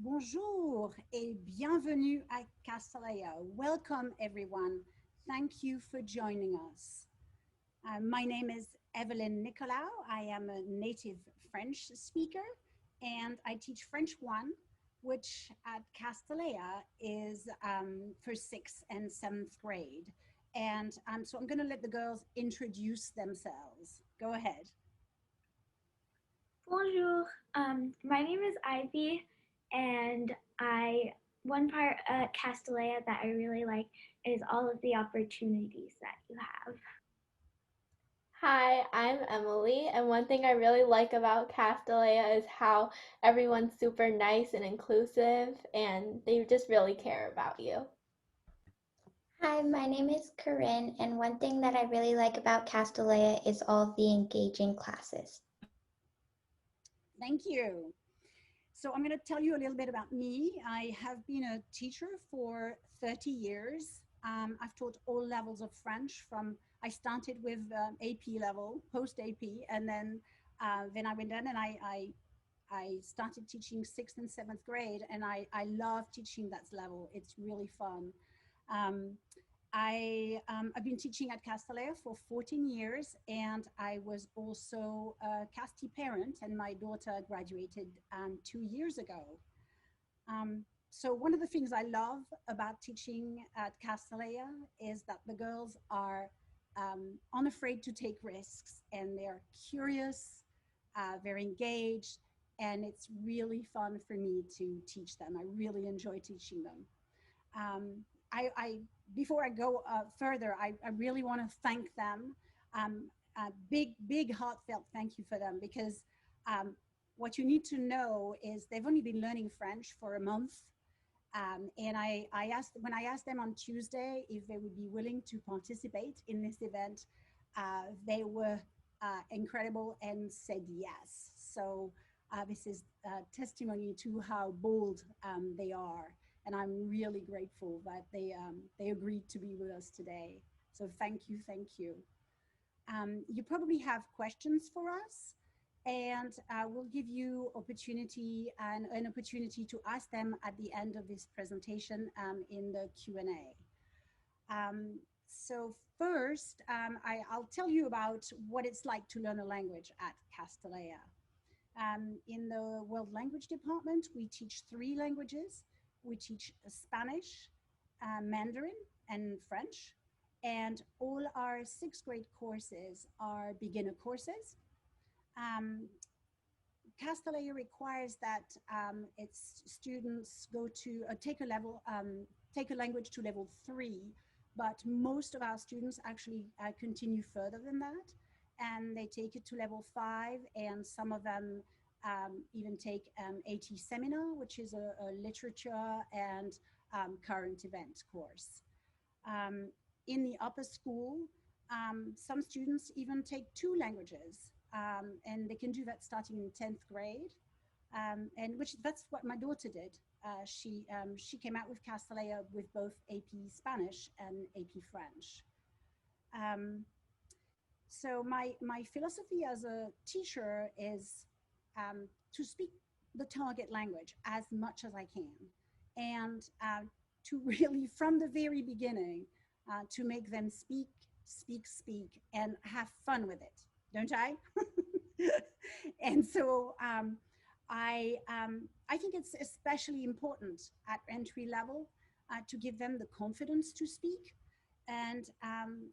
Bonjour et bienvenue à Castellea. Welcome, everyone. Thank you for joining us. My name is Evelyn Nicolau. I am a native French speaker and I teach French 1, which at Castellea is for 6th and 7th grade. And so I'm going to let the girls introduce themselves. Go ahead. Bonjour. My name is Ivy, and I one part at Castellea that I really like is all of the opportunities that you have. Hi, I'm Emily, and one thing I really like about Castellea is how everyone's super nice and inclusive, and they just really care about you. Hi, my name is Corinne, and one thing that I really like about Castellea is all the engaging classes. Thank you. So I'm going to tell you a little bit about me. I have been a teacher for 30 years. I've taught all levels of French I started with AP level, post AP, and then I went down and I started teaching 6th and 7th grade, and I love teaching that level. It's really fun. Um, I've been teaching at Castellea for 14 years, and I was also a Casti parent, and my daughter graduated 2 years ago. So one of the things I love about teaching at Castellea is that the girls are unafraid to take risks, and they're curious, they're engaged, and it's really fun for me to teach them. I really enjoy teaching them. Um, I before I go further, I really want to thank them. A big heartfelt thank you for them because um, what you need to know is they've only been learning French for a month. And I asked when I asked them on Tuesday if they would be willing to participate in this event, they were incredible and said yes. So this is testimony to how bold they are, and I'm really grateful that they agreed to be with us today. So thank you, thank you. You probably have questions for us, and we'll give you opportunity and an opportunity to ask them at the end of this presentation in the Q&A. So first, I'll tell you about what it's like to learn a language at Castellea. In the World Language Department, we teach 3 languages. We teach Spanish, Mandarin, and French. And all our 6th grade courses are beginner courses. Um, Castellea requires that its students go to take a language to level 3, but most of our students actually continue further than that, and they take it to level 5, and some of them even take AT Seminar, which is a literature and current event course. Um, in the upper school, some students even take 2 languages, and they can do that starting in 10th grade, and which that's what my daughter did. She came out with Castellea with both AP Spanish and AP French. Um, so my philosophy as a teacher is to speak the target language as much as I can, and to really, from the very beginning, to make them speak, and have fun with it, don't I? And so I think it's especially important at entry level to give them the confidence to speak, and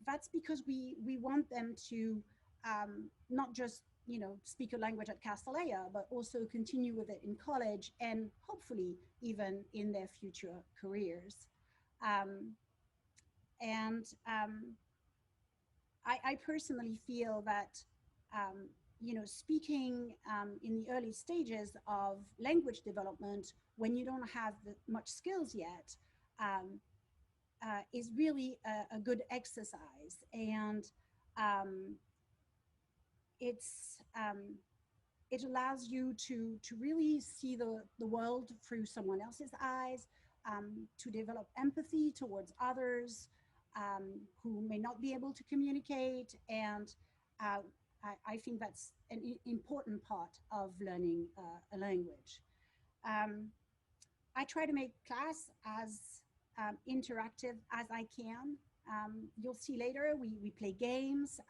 that's because we want them to not just speak a language at Castellea, but also continue with it in college and hopefully even in their future careers. Um, and I personally feel that speaking in the early stages of language development when you don't have much skills yet is really a good exercise, and um, it's it allows you to really see the world through someone else's eyes, to develop empathy towards others who may not be able to communicate, and I think that's an important part of learning a language. Um, I try to make class as interactive as I can. You'll see later, we play games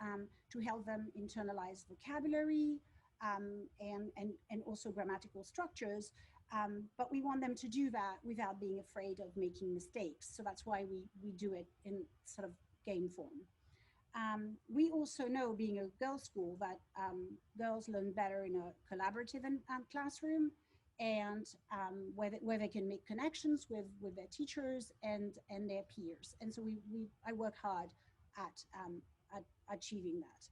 to help them internalize vocabulary and also grammatical structures. But we want them to do that without being afraid of making mistakes. So that's why we do it in sort of game form. We also know, being a girls' school, that girls learn better in a collaborative classroom, and where they can make connections with their teachers and their peers. And so I work hard at achieving that.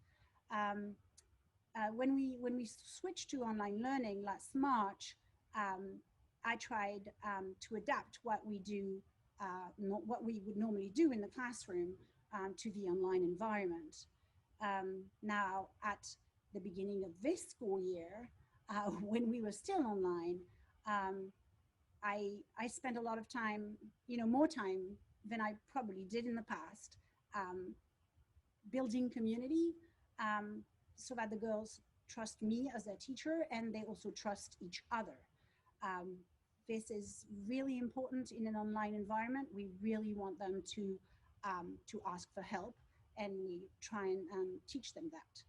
When we switched to online learning last March, I tried to adapt what we do, what we would normally do in the classroom, to the online environment. Now, at the beginning of this school year, when we were still online, I spent a lot of time, more time than I probably did in the past, building community, so that the girls trust me as their teacher and they also trust each other. This is really important in an online environment. We really want them to ask for help, and we try and teach them that.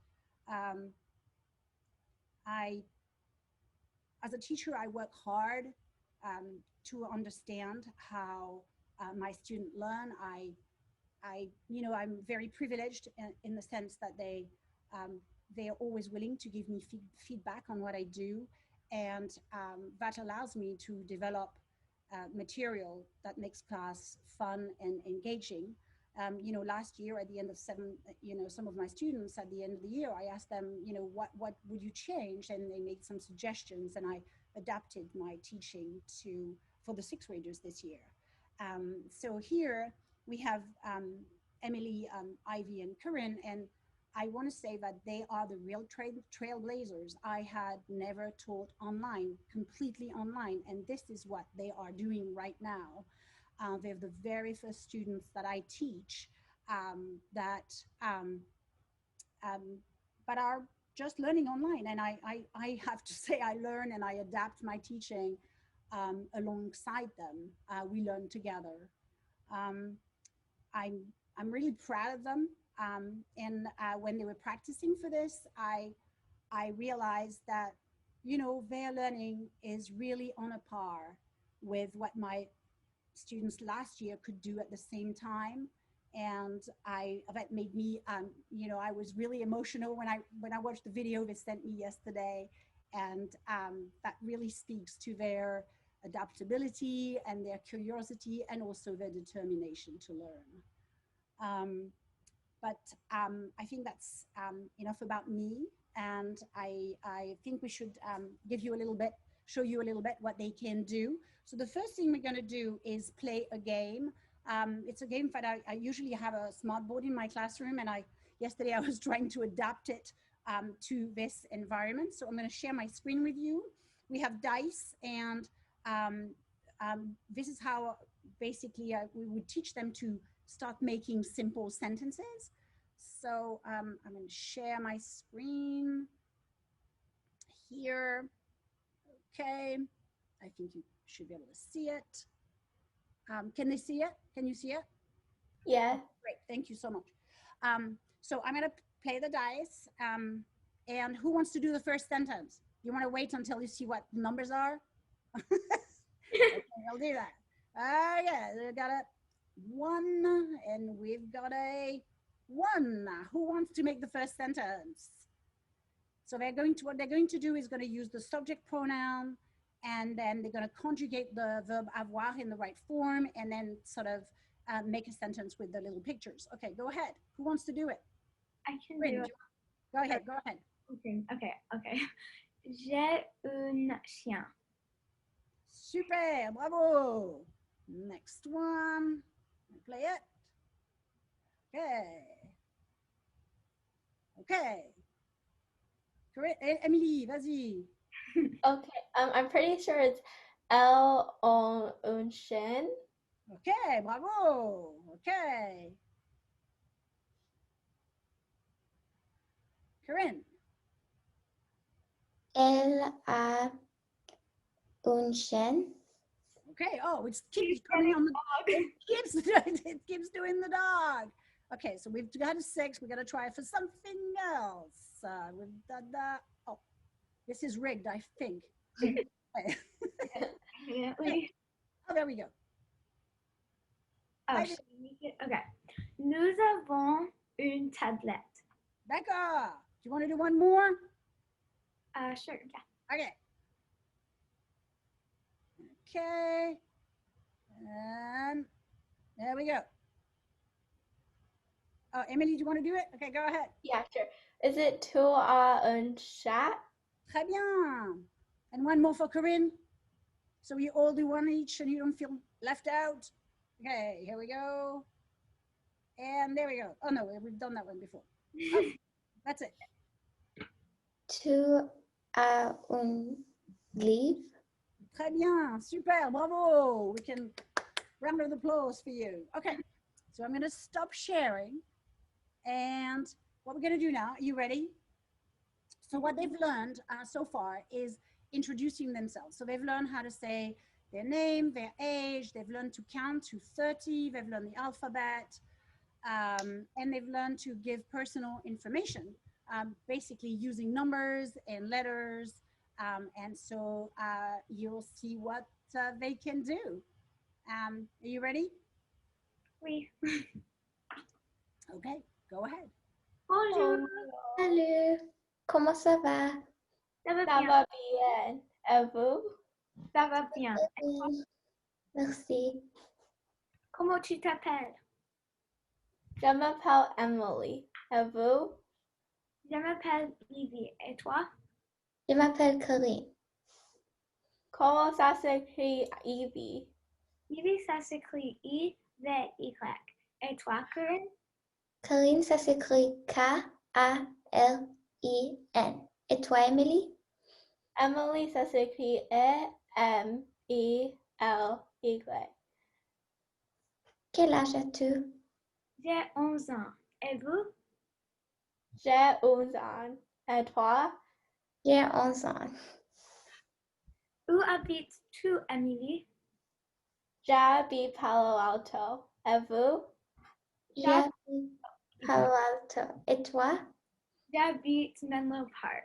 As a teacher, I work hard to understand how my students learn. I'm very privileged in the sense that they are always willing to give me feedback on what I do, and that allows me to develop material that makes class fun and engaging. Last year at the end of some of my students at the end of the year, I asked them, what would you change? And they made some suggestions, and I adapted my teaching for the sixth graders this year. So here we have Emily, Ivy, and Corinne, and I want to say that they are the real trailblazers. I had never taught online, completely online, and this is what they are doing right now. They're the very first students that I teach but are just learning online. And I have to say, I learn and I adapt my teaching alongside them. We learn together. I'm really proud of them. And when they were practicing for this, I realized that, their learning is really on a par with what my students last year could do at the same time. And that made me, I was really emotional when I watched the video they sent me yesterday. And that really speaks to their adaptability and their curiosity and also their determination to learn. But I think that's enough about me. And I think we should show you a little bit what they can do. So the first thing we're going to do is play a game. It's a game that I usually have a smart board in my classroom, and yesterday I was trying to adapt it to this environment. So I'm going to share my screen with you. We have dice, and this is how basically we would teach them to start making simple sentences. So I'm going to share my screen here. Okay, I think you should be able to see it. Can they see it? Can you see it? Yeah. Oh, great, thank you so much. So I'm going to play the dice. And who wants to do the first sentence? You want to wait until you see what the numbers are? Okay, I'll do that. Yeah, we got a 1, and we've got a 1. Who wants to make the first sentence? So what they're going to do is going to use the subject pronoun, and then they're going to conjugate the verb avoir in the right form, and then sort of make a sentence with the little pictures. Okay, go ahead. Who wants to do it? I can do it. Go ahead, go ahead. Okay. J'ai un chien. Super, bravo. Next one. Play it. Okay. Great. Emily, vas-y. Okay, I'm pretty sure it's Elle en un chien. Okay, bravo. Okay. Corinne. Elle a un chien. Okay. Oh, it keeps coming on the it keeps doing the dog. Okay, so we've got a 6. We got to try for something else. We've done that. Oh, this is rigged, I think. Okay. Definitely. Oh, there we go. Oh, I should we make it? Okay. Nous avons une tablette. Becca, do you want to do one more? Sure, yeah. Okay. Okay. And there we go. Oh, Emily, do you want to do it? Okay, go ahead. Yeah, sure. Is it tu as un chat? Très bien. And one more for Corinne. So we all do one each and you don't feel left out. Okay, here we go. And there we go. Oh, no, we've done that one before. Oh, that's it. Tu as un livre? Très bien. Super. Bravo. We can round of applause for you. Okay. So I'm going to stop sharing. And what we're going to do now, are you ready? So what they've learned so far is introducing themselves. So they've learned how to say their name, their age, they've learned to count to 30, they've learned the alphabet, and they've learned to give personal information, basically using numbers and letters. And so you'll see what they can do. Are you ready? Oui. Okay, go ahead. Bonjour. Salut, comment ça va? Ça va Ça bien. va bien. Et vous? Ça va bien. Bien. Merci. Comment tu t'appelles? Je m'appelle Emily. Et vous? Je m'appelle Livy. Et toi? Je m'appelle Corinne. Comment ça s'écrit Evie? Livy, ça s'écrit I-V-Y. Et toi, Corinne? Corinne, ça s'écrit K-A-L-I-N. Et toi, Emily? Emily, ça s'écrit E-M-I-L-Y. Quel âge as-tu? J'ai 11 ans. Et vous? J'ai 11 ans. Et toi? J'ai 11 ans. Où habites-tu, Emily? J'habite Palo Alto. Et vous? J'habite Palo Alto. Et toi? J'habite Menlo Park.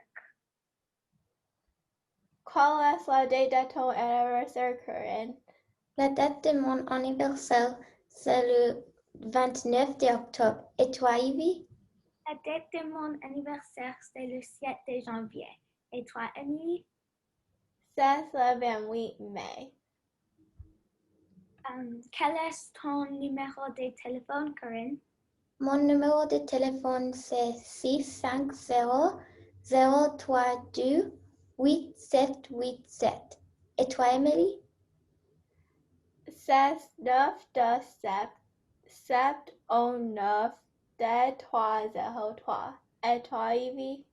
Quelle est la date de ton anniversaire, Corinne? La date de mon anniversaire, c'est le 29 octobre. Et toi, Ivy? La date de mon anniversaire, c'est le 7 de janvier. Et toi, Emily? C'est le 28 mai. Quel est ton numéro de téléphone, Corinne? Mon numéro de téléphone, c'est 650-032-8787. Et toi, Emily? 692-709-2303. Et toi, Evie?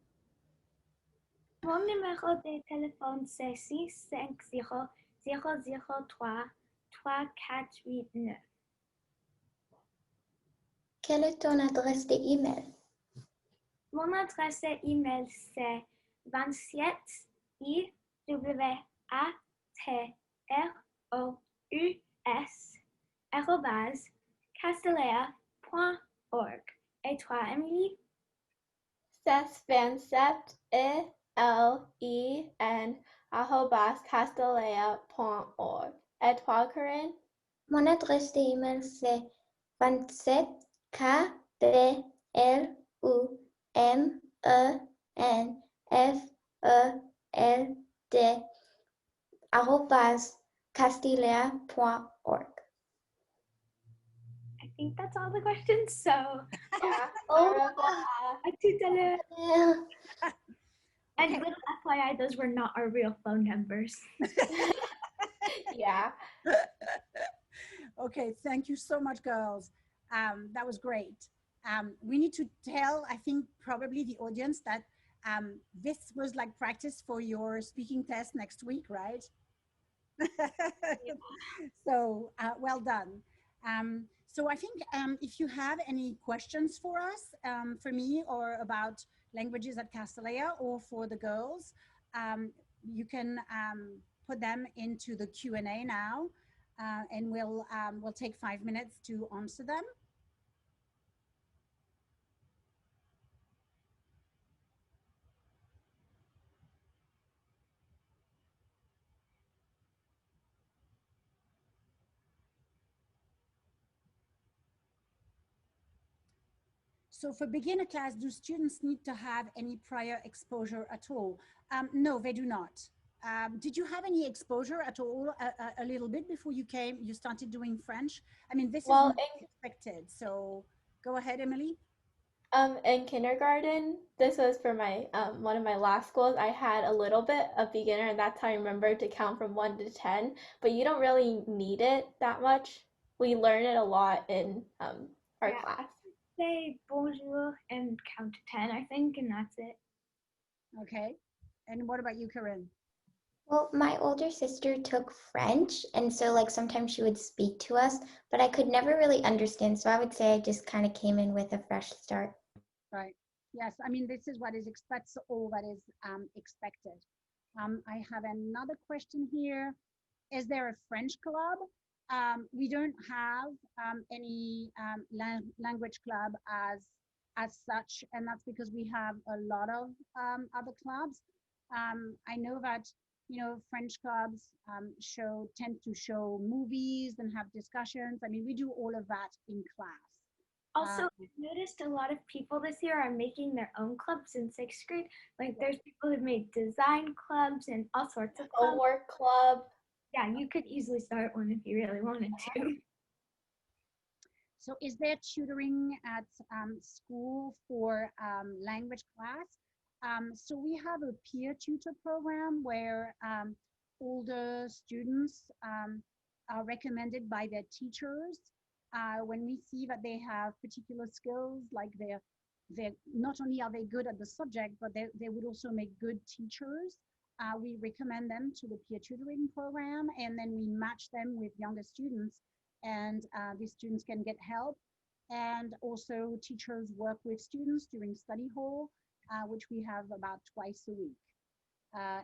Mon numéro de téléphone, c'est 650-003-3489. Quelle est ton adresse de email? Mon adresse email, c'est 27 iwatros@castellea.org. Et toi, Emily? 627 elin@castellea.org. Et toi, Corinne? Mon adresse de email, c'est 27 @castilea.org. I think that's all the questions. So, Yeah. Oh, à tout à l'heure. yeah. And Okay. little FYI, those were not our real phone numbers. Yeah. Okay, thank you so much, girls. That was great. We need to tell, I think, probably the audience that this was like practice for your speaking test next week, right? So well done. So I think if you have any questions for us, for me, or about languages at Castellea, or for the girls, you can put them into the Q&A now. and we'll take 5 minutes to answer them. So for beginner class, do students need to have any prior exposure at all? No, they do not. Did you have any exposure at all, a little bit before you started doing French? I mean, this is Well, not expected. So go ahead, Emily. in kindergarten, this was for my one of my last schools. I had a little bit of beginner, and that's how I remember to count from 1 to 10. But you don't really need it that much. We learn it a lot in our Yeah. class. Say bonjour and count to 10, I think, and that's it. Okay. And what about you, Corinne? Well, my older sister took French, and so like sometimes she would speak to us, but I could never really understand. So I would say I just kind of came in with a fresh start. Right. Yes. I mean, this is what is that's all that is expected. I have another question here. Is there a French club? We don't have any language club as such, and that's because we have a lot of other clubs. I know that French clubs tend to show movies and have discussions. I mean, we do all of that in class. Also, I've noticed a lot of people this year are making their own clubs in 6th grade. Like there's people who've made design clubs and all sorts of clubs. Homework club. Yeah, you could easily start one if you really wanted to. So is there tutoring at school for language class? So we have a peer tutor program where older students are recommended by their teachers when we see that they have particular skills, like they're not only are they good at the subject, but they would also make good teachers. We recommend them to the peer tutoring program, and then we match them with younger students, and these students can get help. And also teachers work with students during study hall, which we have about twice a week.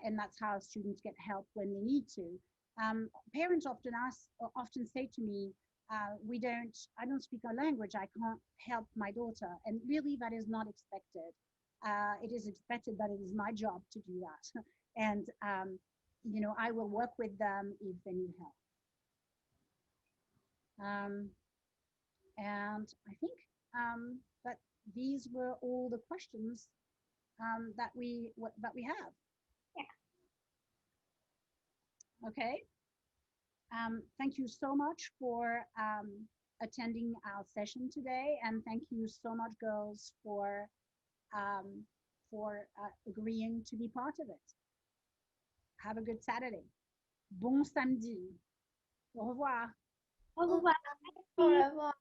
And that's how students get help when they need to. Parents often say to me, I don't speak a language, I can't help my daughter. And really that is not expected. It is expected that it is my job to do that. And, I will work with them if they need help. And I think that these were all the questions that we have. Yeah. Okay. Thank you so much for attending our session today, and thank you so much, girls, for agreeing to be part of it. Have a good Saturday. Bon samedi. Au revoir. Au revoir. Au revoir.